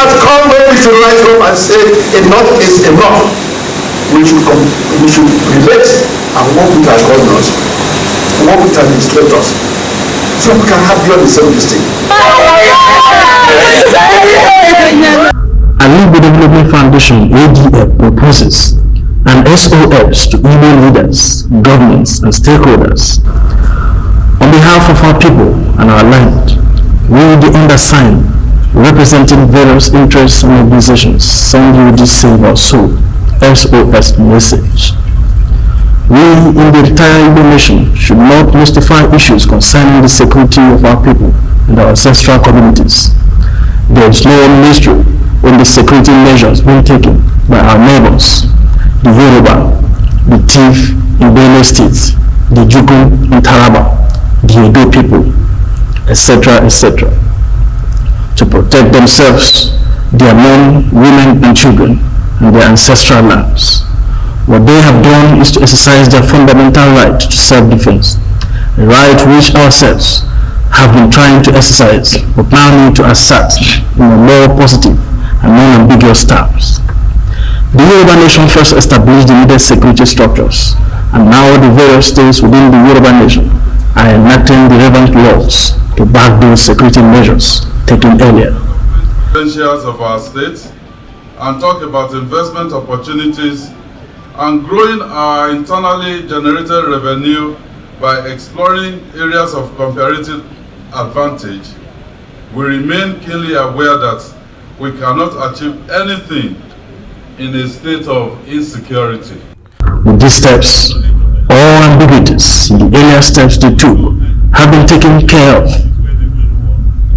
has come when we should rise up and say enough is enough. We should relate and work with our governors, work with our administrators, so we can have beyond the same mistake. Alaigbo Development Foundation (ADF) proposes an SOS to Igbo leaders, governments, and stakeholders. On behalf of our people and our land, we, the undersigned, representing various interest organizations, send you this Save Our Soul SOS message. We in the entire Igbo nation should not mystify issues concerning the security of our people and our ancestral communities. There is no mystery in the security measures being taken by our neighbors, the Yoruba, the Tiv in Benue State, the Jugu in Taraba, the Edo people, etc., etc., to protect themselves, their men, women, and children, and their ancestral lands. What they have done is to exercise their fundamental right to self-defense, a right which ourselves have been trying to exercise, but now need to assert in a more positive and non-ambiguous terms. The Yoruba nation first established the needed security structures, and now the various states within the Yoruba nation are enacting the relevant laws to back those security measures taken earlier. Potentials of our state and talk about investment opportunities and growing our internally generated revenue by exploring areas of comparative advantage, we remain keenly aware that we cannot achieve anything in a state of insecurity. With these steps, all ambiguities in the earlier steps they took have been taken care of,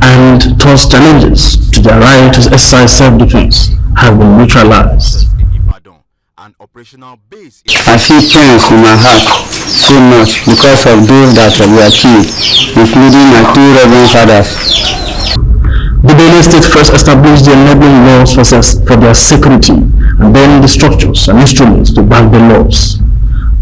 and those challenges to their right to exercise self-defense have been neutralized. I feel pains in my heart so much because of those that were killed, including my two reverend fathers. The Benue State first established the enabling laws for their security, and then the structures and instruments to back the laws.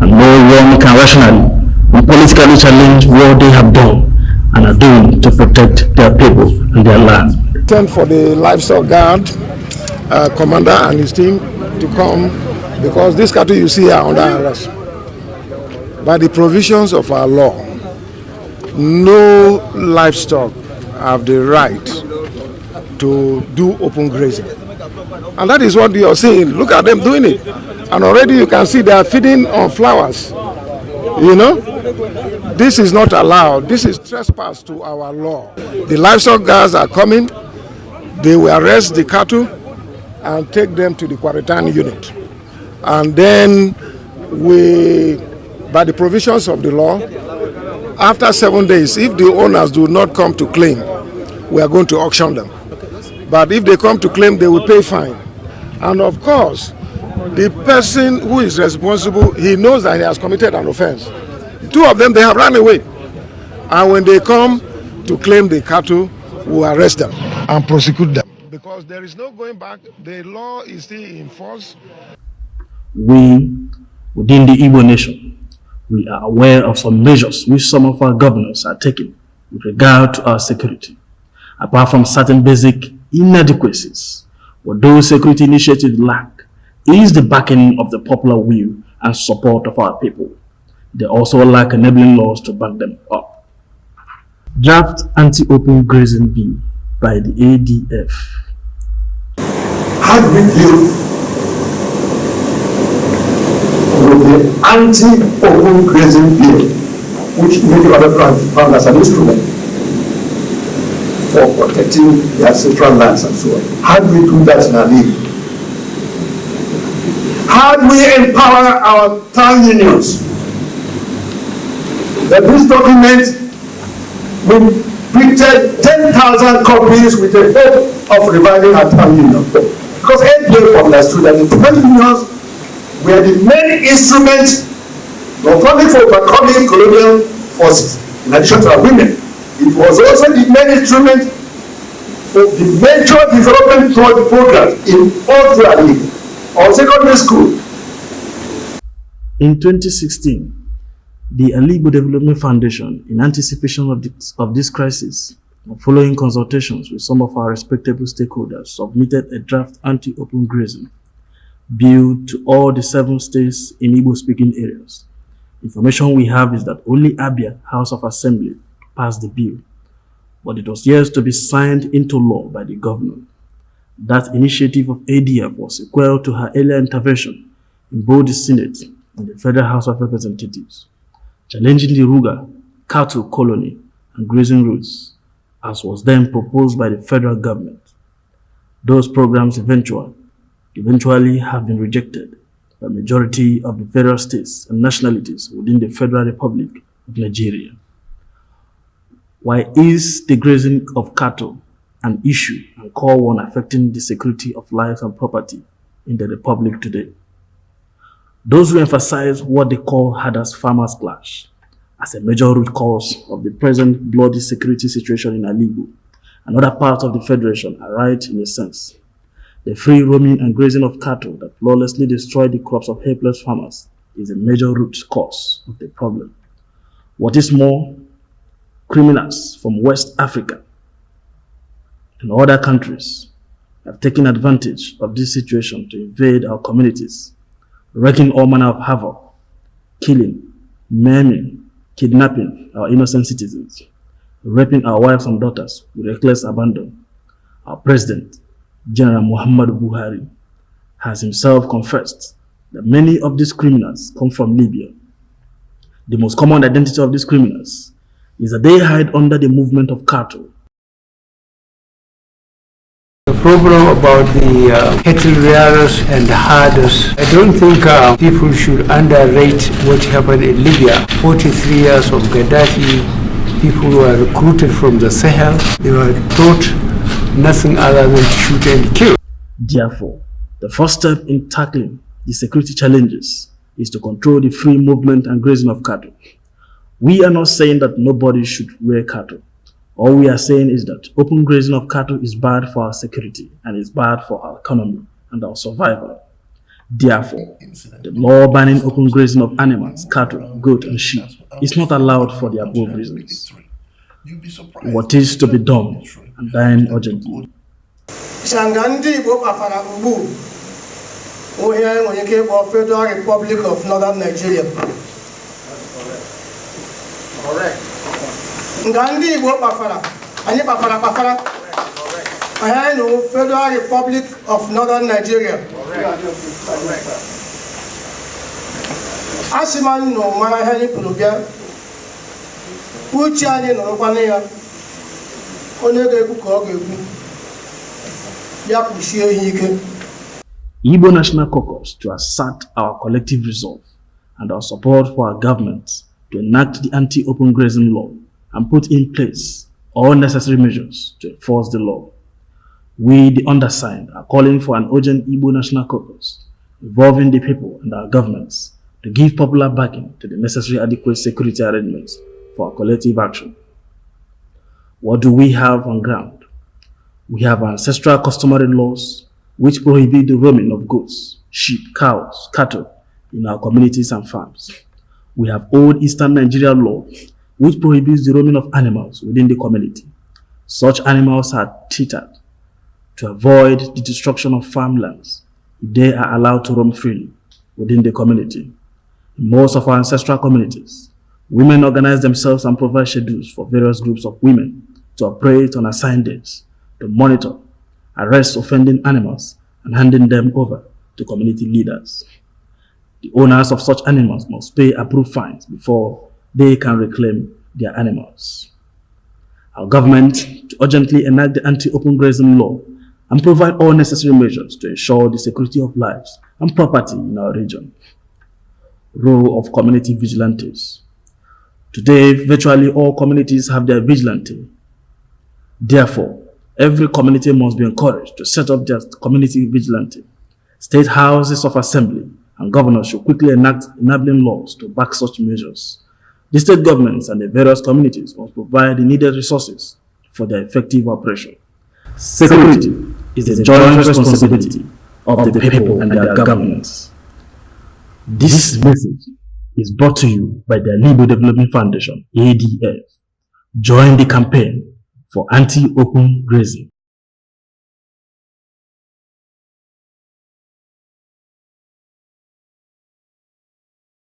And no one can rationally and politically challenge what they have done and are doing to protect their people and their land. Sent for the livestock guard commander and his team to come, because these cattle you see are under arrest. By the provisions of our law, no livestock have the right to do open grazing. And that is what you are seeing. Look at them doing it. And already you can see they are feeding on flowers. You know, this is not allowed. This is trespass to our law. The livestock guards are coming. They will arrest the cattle and take them to the quarantine unit. And then by the provisions of the law, after 7 days, if the owners do not come to claim, we are going to auction them. But if they come to claim, they will pay fine. And of course, the person who is responsible, he knows that he has committed an offense. Two of them, they have run away. And when they come to claim the cattle, we arrest them and prosecute them. Because there is no going back. The law is still in force. We, within the Igbo nation, we are aware of some measures which some of our governors are taking with regard to our security. Apart from certain basic inadequacies, what those security initiatives lack is the backing of the popular will and support of our people. They also lack enabling laws to back them up. Draft Anti-Open Grazing Bill by the ADF. How do we deal with the Anti-Open Grazing Bill, which many other countries found as an instrument for protecting their ancestral lands and so on? How do we do that in our league? How do we empower our town unions? That this document, we printed 10,000 copies with the hope of reviving our town union. Because ADF understood that the town unions were the main instrument not only for overcoming colonial forces, in addition to our women, it was also the main instrument for the major development programs in all through our league, our secondary school. In 2016, the Alaigbo Development Foundation, in anticipation of this crisis, Following consultations with some of our respectable stakeholders, submitted a draft anti-open grazing bill to all the 7 states in Igbo-speaking areas. Information we have is that only Abia House of Assembly passed the bill, but it was yet to be signed into law by the governor. That initiative of ADF was equal to her earlier intervention in both the Senate and the Federal House of Representatives, challenging the Ruga cattle colony and grazing routes, as was then proposed by the federal government. Those programs eventually have been rejected by the majority of the federal states and nationalities within the Federal Republic of Nigeria. Why is the grazing of cattle an issue and core one affecting the security of lives and property in the Republic today? Those who emphasize what they call herders farmers clash as a major root cause of the present bloody security situation in Alaigbo and other parts of the Federation are right in a sense. The free roaming and grazing of cattle that lawlessly destroy the crops of helpless farmers is a major root cause of the problem. What is more, criminals from West Africa and other countries have taken advantage of this situation to invade our communities, wreaking all manner of havoc, killing, maiming, kidnapping our innocent citizens, raping our wives and daughters with reckless abandon. Our president, General Muhammadu Buhari, has himself confessed that many of these criminals come from Libya. The most common identity of these criminals is that they hide under the movement of cattle. The problem about the cattle rearers and the herders, I don't think people should underrate what happened in Libya. 43 years of Gaddafi, people were recruited from the Sahel. They were taught nothing other than to shoot and kill. Therefore, the first step in tackling the security challenges is to control the free movement and grazing of cattle. We are not saying that nobody should rear cattle. All we are saying is that open grazing of cattle is bad for our security and is bad for our economy and our survival. Therefore, the law banning open grazing of animals, cattle, goat and sheep is not allowed for the above reasons. What is to be done and done urgently? Federal Republic of Northern Nigeria. Correct. Ngandi Igbo Bafara, Ani Bafara. I know Federal Republic of Northern Nigeria. Correct. Asiman no Marahani Pulubia, Uchani no Panea, Onega Kukogu, Yapushia Hike. Igbo National Caucus to assert our collective resolve and our support for our government to enact the anti-open grazing law and put in place all necessary measures to enforce the law. We, the undersigned, are calling for an urgent Igbo National Caucus involving the people and our governments to give popular backing to the necessary adequate security arrangements for our collective action. What do we have on ground? We have ancestral customary laws which prohibit the roaming of goats, sheep, cows, cattle in our communities and farms. We have old Eastern Nigeria law which prohibits the roaming of animals within the community. Such animals are tethered to avoid the destruction of farmlands if they are allowed to roam freely within the community. In most of our ancestral communities, women organize themselves and provide schedules for various groups of women to operate on assigned days to monitor, arrest offending animals and handing them over to community leaders. The owners of such animals must pay approved fines before they can reclaim their animals. Our government to urgently enact the anti-open grazing law and provide all necessary measures to ensure the security of lives and property in our region. Role of community vigilantes. Today, virtually all communities have their vigilante. Therefore, every community must be encouraged to set up their community vigilante. State houses of assembly and governors should quickly enact enabling laws to back such measures. The state governments and the various communities must provide the needed resources for their effective operation. Security is the joint responsibility of the people and their governments. This message is brought to you by the Alaigbo Development Foundation, ADF. Join the campaign for anti-open grazing.